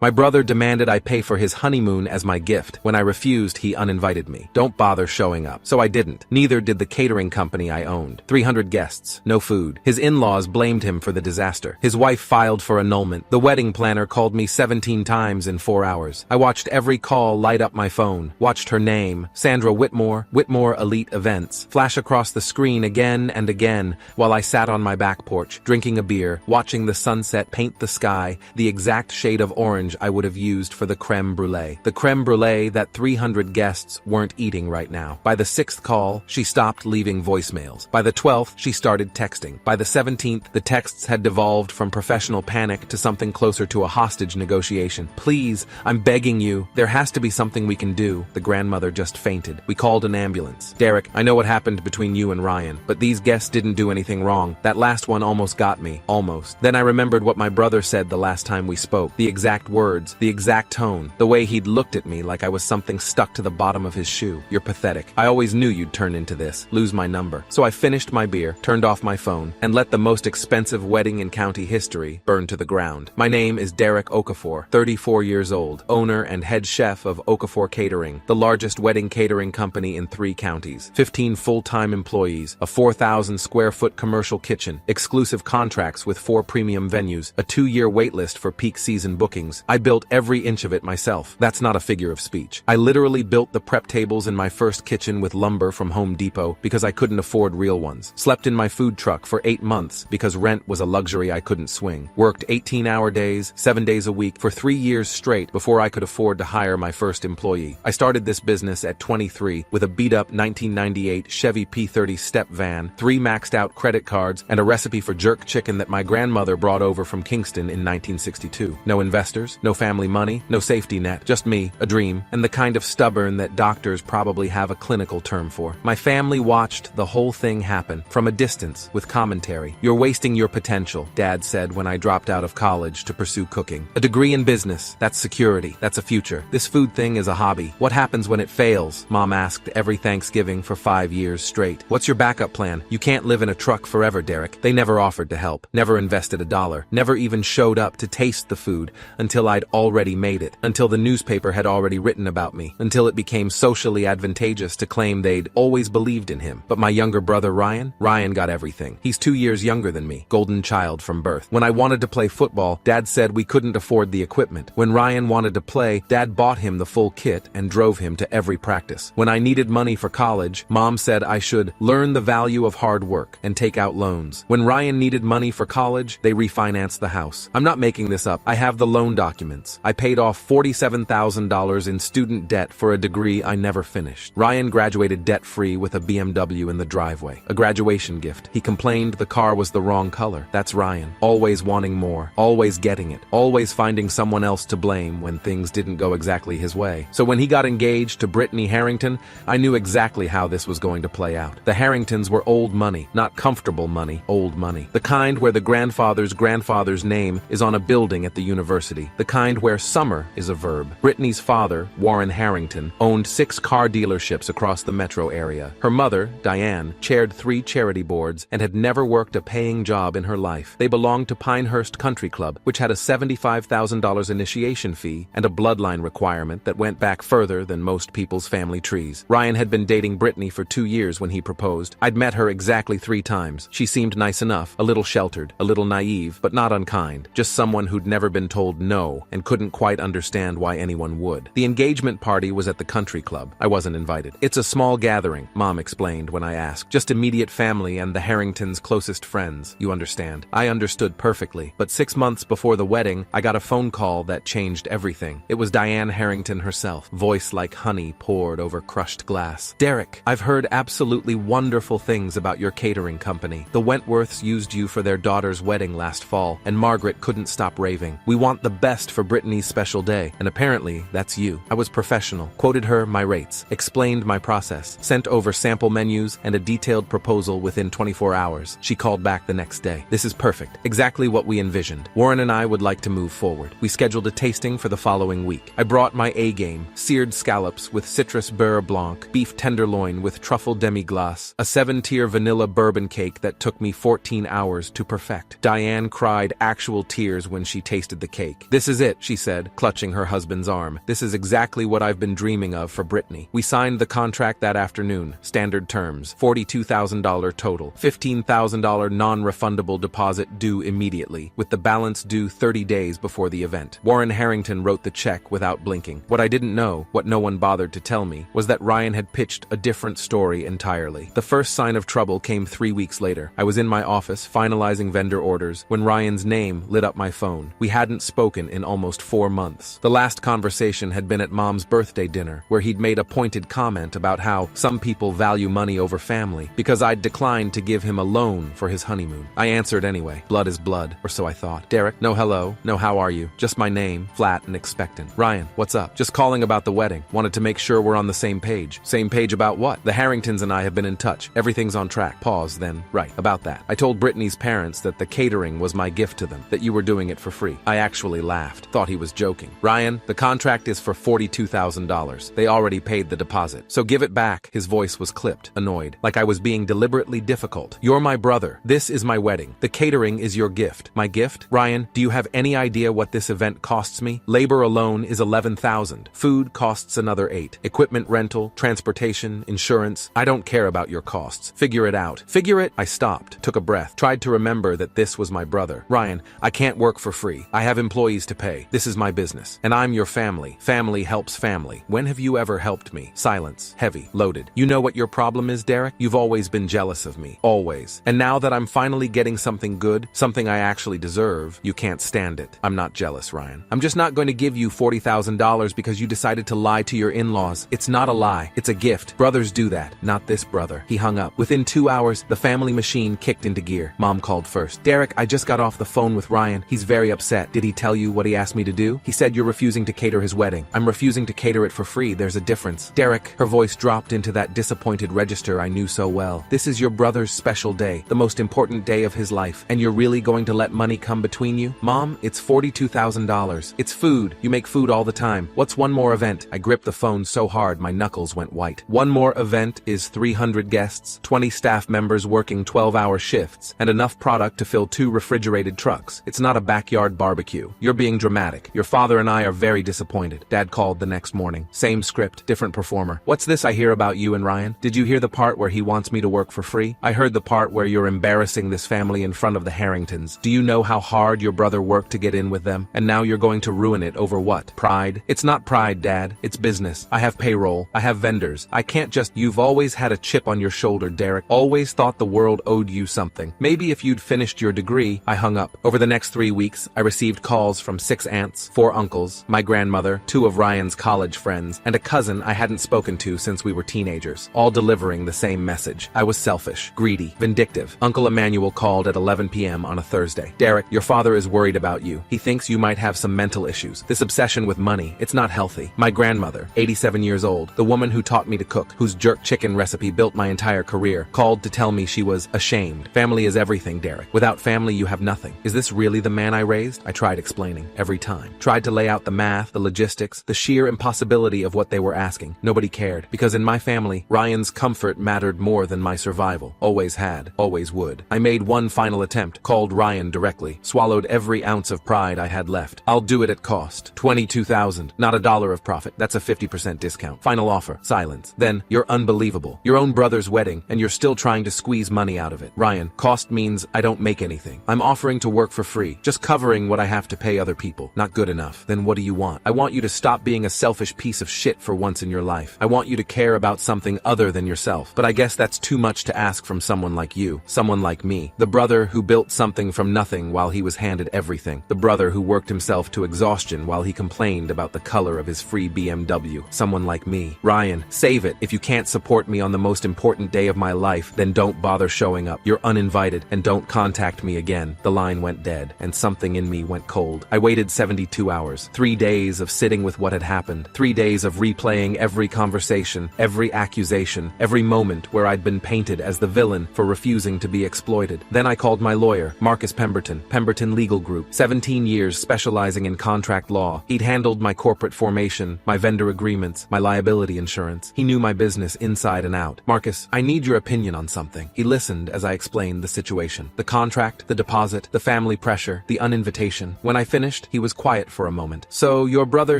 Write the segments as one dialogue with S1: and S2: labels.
S1: My brother demanded I pay for his honeymoon as my gift. When I refused, he uninvited me. Don't bother showing up. So I didn't. Neither did the catering company I owned. 300 guests, no food. His in-laws blamed him for the disaster. His wife filed for annulment. The wedding planner called me 17 times in 4 hours. I watched every call light up my phone. Watched her name, Sandra Whitmore, Whitmore Elite Events, flash across the screen again and again while I sat on my back porch, drinking a beer, watching the sunset paint the sky, the exact shade of orange I would have used for the creme brulee. The creme brulee that 300 guests weren't eating right now. By the 6th call, she stopped leaving voicemails. By the 12th, she started texting. By the 17th, the texts had devolved from professional panic to something closer to a hostage negotiation. Please, I'm begging you, there has to be something we can do. The grandmother just fainted. We called an ambulance. Derek, I know what happened between you and Ryan, but these guests didn't do anything wrong. That last one almost got me. Almost. Then I remembered what my brother said the last time we spoke. The exact words, the exact tone, the way he'd looked at me like I was something stuck to the bottom of his shoe. You're pathetic. I always knew you'd turn into this, lose my number. So I finished my beer, turned off my phone, and let the most expensive wedding in county history burn to the ground. My name is Derek Okafor, 34 years old, owner and head chef of Okafor Catering, the largest wedding catering company in 3 counties, 15 full-time employees, a 4,000 square foot commercial kitchen, exclusive contracts with 4 premium venues, a 2-year waitlist for peak season bookings. I built every inch of it myself. That's not a figure of speech. I literally built the prep tables in my first kitchen with lumber from Home Depot because I couldn't afford real ones. Slept in my food truck for 8 months because rent was a luxury I couldn't swing. Worked 18-hour days, 7 days a week for 3 years straight before I could afford to hire my first employee. I started this business at 23 with a beat-up 1998 Chevy P30 step van, 3 maxed-out credit cards, and a recipe for jerk chicken that my grandmother brought over from Kingston in 1962. No investors, no family money, no safety net, just me, a dream, and the kind of stubborn that doctors probably have a clinical term for. My family watched the whole thing happen, from a distance, with commentary. You're wasting your potential, Dad said when I dropped out of college to pursue cooking. A degree in business, that's security, that's a future. This food thing is a hobby. What happens when it fails? Mom asked every Thanksgiving for 5 years straight. What's your backup plan? You can't live in a truck forever, Derek. They never offered to help, never invested $1, never even showed up to taste the food until I'd already made it, until the newspaper had already written about me, until it became socially advantageous to claim they'd always believed in him. But my younger brother Ryan got everything. He's 2 years younger than me, golden child from birth. When I wanted to play football, Dad said we couldn't afford the equipment. When Ryan wanted to play, Dad bought him the full kit and drove him to every practice. When I needed money for college, Mom said I should learn the value of hard work and take out loans. When Ryan needed money for college, they refinanced the house. I'm not making this up. I have the loan documents. I paid off $47,000 in student debt for a degree I never finished. Ryan graduated debt-free with a BMW in the driveway, a graduation gift. He complained the car was the wrong color. That's Ryan, always wanting more, always getting it, always finding someone else to blame when things didn't go exactly his way. So when he got engaged to Brittany Harrington, I knew exactly how this was going to play out. The Harringtons were old money, not comfortable money, old money. The kind where the grandfather's name is on a building at the university. The kind where summer is a verb. Brittany's father, Warren Harrington, owned 6 car dealerships across the metro area. Her mother, Diane, chaired 3 charity boards and had never worked a paying job in her life. They belonged to Pinehurst Country Club, which had a $75,000 initiation fee and a bloodline requirement that went back further than most people's family trees. Ryan had been dating Brittany for 2 years when he proposed. I'd met her exactly 3 times. She seemed nice enough, a little sheltered, a little naive, but not unkind. Just someone who'd never been told no and couldn't quite understand why anyone would. The engagement party was at the country club. I wasn't invited. It's a small gathering, Mom explained when I asked. Just immediate family and the Harringtons' closest friends, you understand. I understood perfectly, but 6 months before the wedding, I got a phone call that changed everything. It was Diane Harrington herself, voice like honey poured over crushed glass. Derek, I've heard absolutely wonderful things about your catering company. The Wentworths used you for their daughter's wedding last fall, and Margaret couldn't stop raving. We want the best for Brittany's special day, and apparently that's you. I was professional, quoted her my rates, explained my process, sent over sample menus and a detailed proposal within 24 hours. She called back the next day. This is perfect, exactly what we envisioned. Warren and I would like to move forward. We scheduled a tasting for the following week. I brought my A-game, seared scallops with citrus beurre blanc, beef tenderloin with truffle demi-glace, a 7-tier vanilla bourbon cake that took me 14 hours to perfect. Diane cried actual tears when she tasted the cake. This This is it, she said, clutching her husband's arm. This is exactly what I've been dreaming of for Brittany. We signed the contract that afternoon. Standard terms. $42,000 total. $15,000 non-refundable deposit due immediately, with the balance due 30 days before the event. Warren Harrington wrote the check without blinking. What I didn't know, what no one bothered to tell me, was that Ryan had pitched a different story entirely. The first sign of trouble came 3 weeks later. I was in my office, finalizing vendor orders, when Ryan's name lit up my phone. We hadn't spoken in almost 4 months. The last conversation had been at Mom's birthday dinner, where he'd made a pointed comment about how some people value money over family, because I'd declined to give him a loan for his honeymoon. I answered anyway. Blood is blood, or so I thought. Derek, no hello, no how are you, just my name, flat and expectant. Ryan, what's up? Just calling about the wedding. Wanted to make sure we're on the same page. Same page about what? The Harringtons and I have been in touch. Everything's on track. Pause, then, right, about that. I told Brittany's parents that the catering was my gift to them, that you were doing it for free. I actually laughed. Thought he was joking. Ryan, the contract is for $42,000. They already paid the deposit. So give it back. His voice was clipped, annoyed, like I was being deliberately difficult. You're my brother. This is my wedding. The catering is your gift. My gift? Ryan, do you have any idea what this event costs me? Labor alone is $11,000. Food costs another $8,000. Equipment rental, transportation, insurance. I don't care about your costs. Figure it out. Figure it? I stopped, took a breath, tried to remember that this was my brother. Ryan, I can't work for free. I have employees to pay. This is my business. And I'm your family. Family helps family. When have you ever helped me? Silence. Heavy. Loaded. You know what your problem is, Derek? You've always been jealous of me. Always. And now that I'm finally getting something good, something I actually deserve, you can't stand it. I'm not jealous, Ryan. I'm just not going to give you $40,000 because you decided to lie to your in-laws. It's not a lie. It's a gift. Brothers do that. Not this brother. He hung up. Within 2 hours, the family machine kicked into gear. Mom called first. Derek, I just got off the phone with Ryan. He's very upset. Did he tell you what he asked me to do? He said you're refusing to cater his wedding. I'm refusing to cater it for free. There's a difference. Derek, her voice dropped into that disappointed register I knew so well. This is your brother's special day, the most important day of his life, and you're really going to let money come between you? Mom, it's $42,000. It's food. You make food all the time. What's one more event? I gripped the phone so hard my knuckles went white. One more event is 300 guests, 20 staff members working 12-hour shifts, and enough product to fill 2 refrigerated trucks. It's not a backyard barbecue. You're being dramatic. Your father and I are very disappointed. Dad called the next morning. Same script, different performer. What's this I hear about you and Ryan? Did you hear the part where he wants me to work for free? I heard the part where you're embarrassing this family in front of the Harringtons. Do you know how hard your brother worked to get in with them? And now you're going to ruin it over what? Pride? It's not pride, Dad. It's business. I have payroll. I have vendors. I can't just— You've always had a chip on your shoulder, Derek. Always thought the world owed you something. Maybe if you'd finished your degree. I hung up. Over the next 3 weeks, I received calls from 6 aunts, 4 uncles, my grandmother, 2 of Ryan's college friends, and a cousin I hadn't spoken to since we were teenagers, all delivering the same message. I was selfish, greedy, vindictive. Uncle Emmanuel called at 11 p.m. on a Thursday. Derek, your father is worried about you. He thinks you might have some mental issues. This obsession with money, it's not healthy. My grandmother, 87 years old, the woman who taught me to cook, whose jerk chicken recipe built my entire career, called to tell me she was ashamed. Family is everything, Derek. Without family, you have nothing. Is this really the man I raised? I tried explaining, every time. Tried to lay out the math, the logistics, the sheer impossibility of what they were asking. Nobody cared, because in my family, Ryan's comfort mattered more than my survival. Always had, always would. I made one final attempt, called Ryan directly, swallowed every ounce of pride I had left. I'll do it at cost. $22,000, not $1 of profit. That's a 50% discount. Final offer. Silence. Then, you're unbelievable. Your own brother's wedding, and you're still trying to squeeze money out of it. Ryan, cost means I don't make anything. I'm offering to work for free, just covering what I have to pay other people. Not good enough. Then what do you want? I want you to stop being a selfish piece of shit for once in your life. I want you to care about something other than yourself. But I guess that's too much to ask from someone like you. Someone like me. The brother who built something from nothing while he was handed everything. The brother who worked himself to exhaustion while he complained about the color of his free BMW. Someone like me. Ryan, save it. If you can't support me on the most important day of my life, then don't bother showing up. You're uninvited, and don't contact me again. The line went dead, and something in me went cold. I waited 72 hours. 3 days of sitting with what had happened. 3 days of replaying every conversation, every accusation, every moment where I'd been painted as the villain for refusing to be exploited. Then I called my lawyer, Marcus Pemberton, Pemberton Legal Group. 17 years specializing in contract law. He'd handled my corporate formation, my vendor agreements, my liability insurance. He knew my business inside and out. Marcus, I need your opinion on something. He listened as I explained the situation. The contract, the deposit, the family pressure, the uninvitation. When I finished, finished, he was quiet for a moment. So, your brother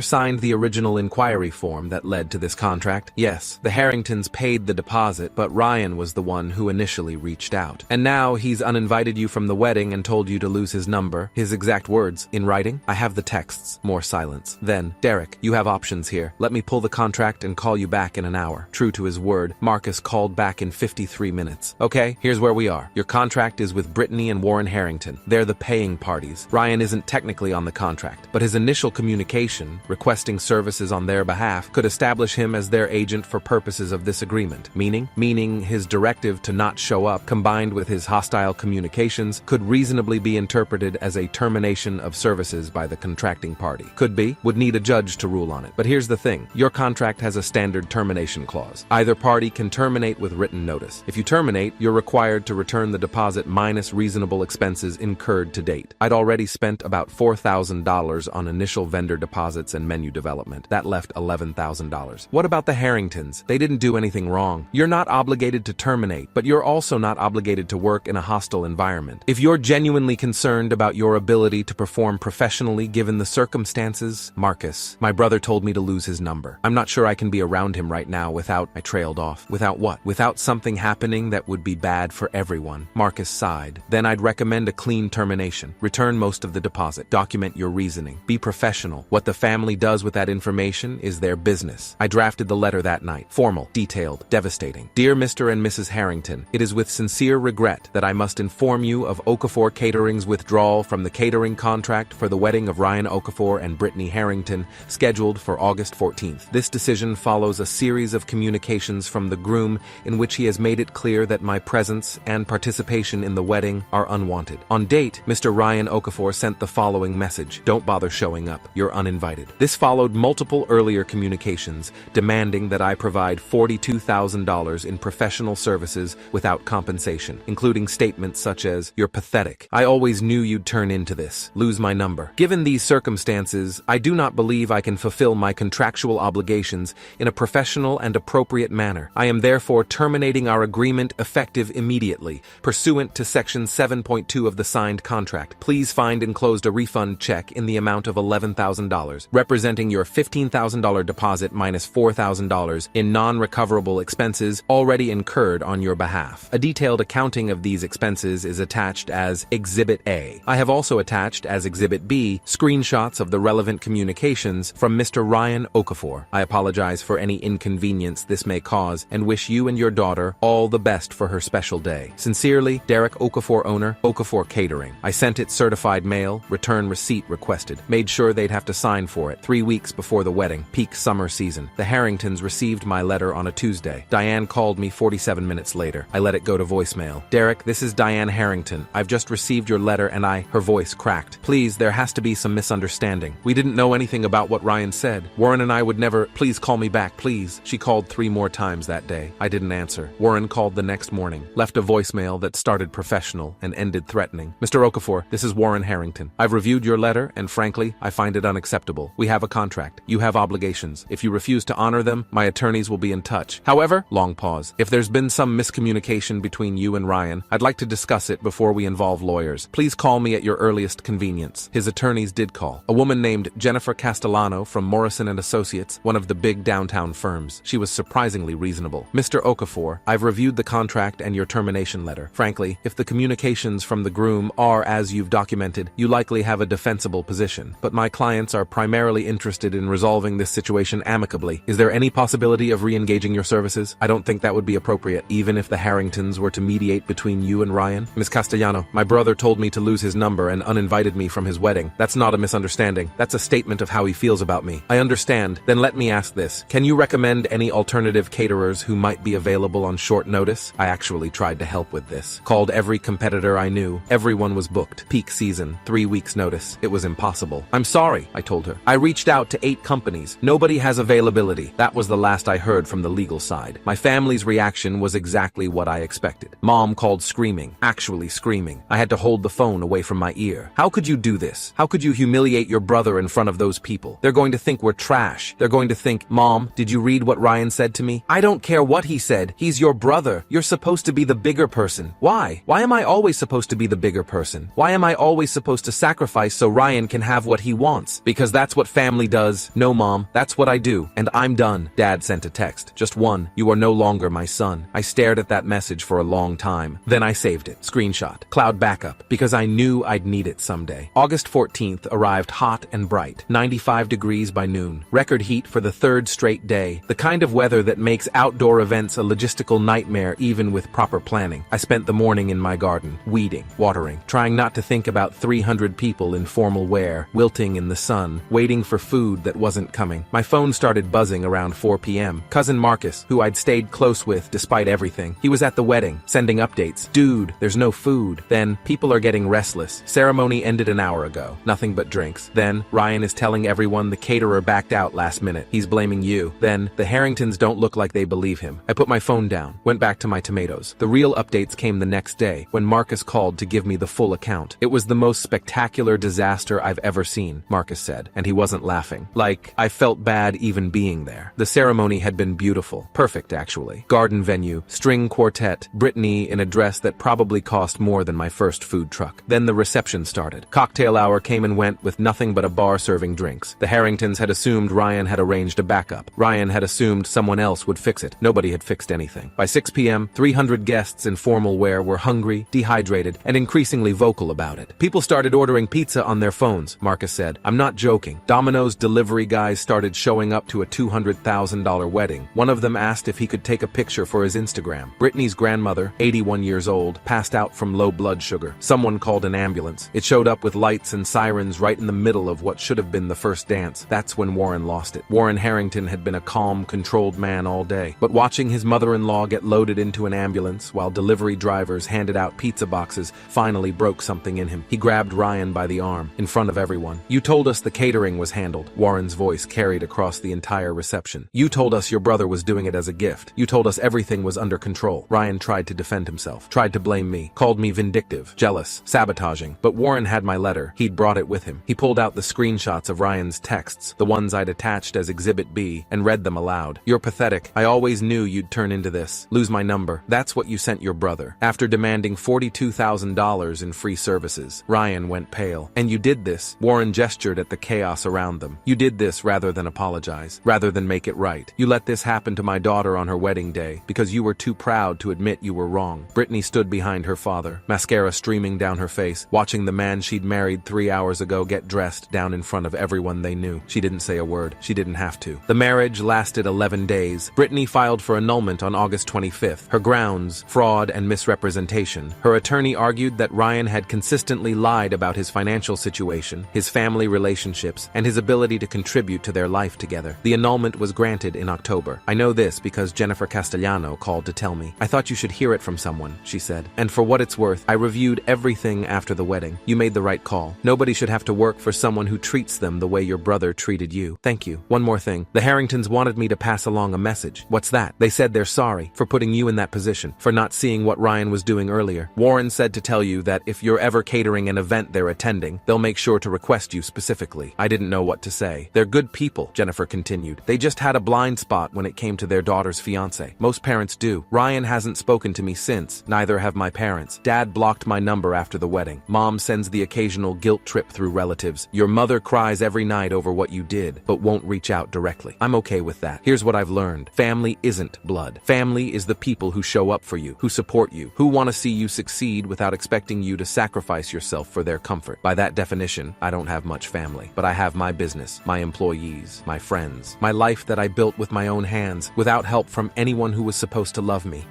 S1: signed the original inquiry form that led to this contract? Yes, the Harringtons paid the deposit, but Ryan was the one who initially reached out. And now he's uninvited you from the wedding and told you to lose his number. His exact words, in writing? I have the texts. More silence. Then, Derek, you have options here. Let me pull the contract and call you back in an hour. True to his word, Marcus called back in 53 minutes. Okay, here's where we are. Your contract is with Brittany and Warren Harrington. They're the paying parties. Ryan isn't technically on the contract, but his initial communication, requesting services on their behalf, could establish him as their agent for purposes of this agreement. Meaning his directive to not show up, combined with his hostile communications, could reasonably be interpreted as a termination of services by the contracting party. Could be, would need a judge to rule on it. But here's the thing, your contract has a standard termination clause. Either party can terminate with written notice. If you terminate, you're required to return the deposit minus reasonable expenses incurred to date. I'd already spent about $4,000 on initial vendor deposits and menu development. That left $11,000. What about the Harringtons? They didn't do anything wrong. You're not obligated to terminate, but you're also not obligated to work in a hostile environment. If you're genuinely concerned about your ability to perform professionally given the circumstances, Marcus, my brother told me to lose his number. I'm not sure I can be around him right now without, I trailed off. Without what? Without something happening that would be bad for everyone. Marcus sighed. Then I'd recommend a clean termination. Return most of the deposit. Document your reasoning. Be professional. What the family does with that information is their business. I drafted the letter that night. Formal, detailed, devastating. Dear Mr. and Mrs. Harrington, it is with sincere regret that I must inform you of Okafor Catering's withdrawal from the catering contract for the wedding of Ryan Okafor and Brittany Harrington, scheduled for August 14th. This decision follows a series of communications from the groom in which he has made it clear that my presence and participation in the wedding are unwanted. On date, Mr. Ryan Okafor sent the following message: don't bother showing up. You're uninvited. This followed multiple earlier communications demanding that I provide $42,000 in professional services without compensation, including statements such as, "You're pathetic. I always knew you'd turn into this. Lose my number." Given these circumstances, I do not believe I can fulfill my contractual obligations in a professional and appropriate manner. I am therefore terminating our agreement effective immediately, pursuant to Section 7.2 of the signed contract. Please find enclosed a refund check in the amount of $11,000, representing your $15,000 deposit minus $4,000 in non-recoverable expenses already incurred on your behalf. A detailed accounting of these expenses is attached as Exhibit A. I have also attached as Exhibit B screenshots of the relevant communications from Mr. Ryan Okafor. I apologize for any inconvenience this may cause and wish you and your daughter all the best for her special day. Sincerely, Derek Okafor, owner, Okafor Catering. I sent it certified mail, return receipt requested. Made sure they'd have to sign for it 3 weeks before the wedding, peak summer season. The Harringtons received my letter on a Tuesday. Diane called me 47 minutes later. I let it go to voicemail. Derek, this is Diane Harrington. I've just received your letter and her voice cracked. Please, there has to be some misunderstanding. We didn't know anything about what Ryan said. Warren and I would never, please call me back, please. She called 3 more times that day. I didn't answer. Warren called the next morning, left a voicemail that started professional and ended threatening. Mr. Okafor, this is Warren Harrington. I've reviewed your letter and frankly, I find it unacceptable. We have a contract. You have obligations. If you refuse to honor them, my attorneys will be in touch. However, long pause. If there's been some miscommunication between you and Ryan, I'd like to discuss it before we involve lawyers. Please call me at your earliest convenience. His attorneys did call. A woman named Jennifer Castellano from Morrison & Associates, one of the big downtown firms. She was surprisingly reasonable. Mr. Okafor, I've reviewed the contract and your termination letter. Frankly, if the communications from the groom are as you've documented, you likely have a defensible position. But my clients are primarily interested in resolving this situation amicably. Is there any possibility of re-engaging your services? I don't think that would be appropriate, even if the Harringtons were to mediate between you and Ryan. Ms. Castellano, my brother told me to lose his number and uninvited me from his wedding. That's not a misunderstanding. That's a statement of how he feels about me. I understand. Then let me ask this. Can you recommend any alternative caterers who might be available on short notice? I actually tried to help with this. Called every competitor I knew. Everyone was booked. Peak season. 3 weeks notice. It was impossible. I'm sorry, I told her. I reached out to 8 companies. Nobody has availability. That was the last I heard from the legal side. My family's reaction was exactly what I expected. Mom called screaming. Actually screaming. I had to hold the phone away from my ear. How could you do this? How could you humiliate your brother in front of those people? They're going to think we're trash. They're going to think, Mom, did you read what Ryan said to me? I don't care what he said. He's your brother. You're supposed to be the bigger person. Why? Why am I always supposed to be the bigger person? Why am I always supposed to sacrifice so so Ryan can have what he wants, because that's what family does. No, Mom, that's what I do, and I'm done. Dad sent a text. Just one. You are no longer my son. I stared at that message for a long time. Then I saved it. Screenshot. Cloud backup, because I knew I'd need it someday. August 14th arrived hot and bright. 95 degrees by noon. Record heat for the third straight day. The kind of weather that makes outdoor events a logistical nightmare even with proper planning. I spent the morning in my garden, weeding, watering, trying not to think about 300 people in formal wear, wilting in the sun, waiting for food that wasn't coming. My phone started buzzing around 4 p.m. Cousin Marcus, who I'd stayed close with despite everything. He was at the wedding, sending updates. Dude, there's no food. Then, people are getting restless. Ceremony ended an hour ago. Nothing but drinks. Then, Ryan is telling everyone the caterer backed out last minute. He's blaming you. Then, the Harringtons don't look like they believe him. I put my phone down, went back to my tomatoes. The real updates came the next day, when Marcus called to give me the full account. It was the most spectacular disaster I've ever seen, Marcus said, and he wasn't laughing. Like, I felt bad even being there. The ceremony had been beautiful. Perfect, actually. Garden venue, string quartet, Brittany in a dress that probably cost more than my first food truck. Then the reception started. Cocktail hour came and went with nothing but a bar serving drinks. The Harringtons had assumed Ryan had arranged a backup. Ryan had assumed someone else would fix it. Nobody had fixed anything. By 6 p.m., 300 guests in formal wear were hungry, dehydrated, and increasingly vocal about it. People started ordering pizza on their phones, Marcus said. I'm not joking. Domino's delivery guys started showing up to a $200,000 wedding. One of them asked if he could take a picture for his Instagram. Brittany's grandmother, 81 years old, passed out from low blood sugar. Someone called an ambulance. It showed up with lights and sirens right in the middle of what should have been the first dance. That's when Warren lost it. Warren Harrington had been a calm, controlled man all day, but watching his mother-in-law get loaded into an ambulance while delivery drivers handed out pizza boxes finally broke something in him. He grabbed Ryan by the arm, in front of everyone. You told us the catering was handled. Warren's voice carried across the entire reception. You told us your brother was doing it as a gift. You told us everything was under control. Ryan tried to defend himself, tried to blame me, called me vindictive, jealous, sabotaging, but Warren had my letter. He'd brought it with him. He pulled out the screenshots of Ryan's texts, the ones I'd attached as Exhibit B, and read them aloud. You're pathetic. I always knew you'd turn into this. Lose my number. That's what you sent your brother. After demanding $42,000 in free services, Ryan went pale. And you did this. Warren gestured at the chaos around them. You did this rather than apologize, rather than make it right. You let this happen to my daughter on her wedding day because you were too proud to admit you were wrong. Brittany stood behind her father, mascara streaming down her face, watching the man she'd married 3 hours ago get dressed down in front of everyone they knew. She didn't say a word. She didn't have to. The marriage lasted 11 days. Brittany filed for annulment on August 25th. Her grounds, fraud and misrepresentation. Her attorney argued that Ryan had consistently lied about his financial situation, his family relationships, and his ability to contribute to their life together. The annulment was granted in October. I know this because Jennifer Castellano called to tell me. I thought you should hear it from someone, she said. And for what it's worth, I reviewed everything after the wedding. You made the right call. Nobody should have to work for someone who treats them the way your brother treated you. Thank you. One more thing. The Harringtons wanted me to pass along a message. What's that? They said they're sorry for putting you in that position, for not seeing what Ryan was doing earlier. Warren said to tell you that if you're ever catering an event they're attending, they'll make sure to request you specifically. I didn't know what to say. They're good people, Jennifer continued. They just had a blind spot when it came to their daughter's fiancé. Most parents do. Ryan hasn't spoken to me since. Neither have my parents. Dad blocked my number after the wedding. Mom sends the occasional guilt trip through relatives. Your mother cries every night over what you did, but won't reach out directly. I'm okay with that. Here's what I've learned. Family isn't blood. Family is the people who show up for you, who support you, who want to see you succeed without expecting you to sacrifice yourself for their comfort. By that definition, I don't have much family, but I have my business, my employees, my friends, my life that I built with my own hands, without help from anyone who was supposed to love me.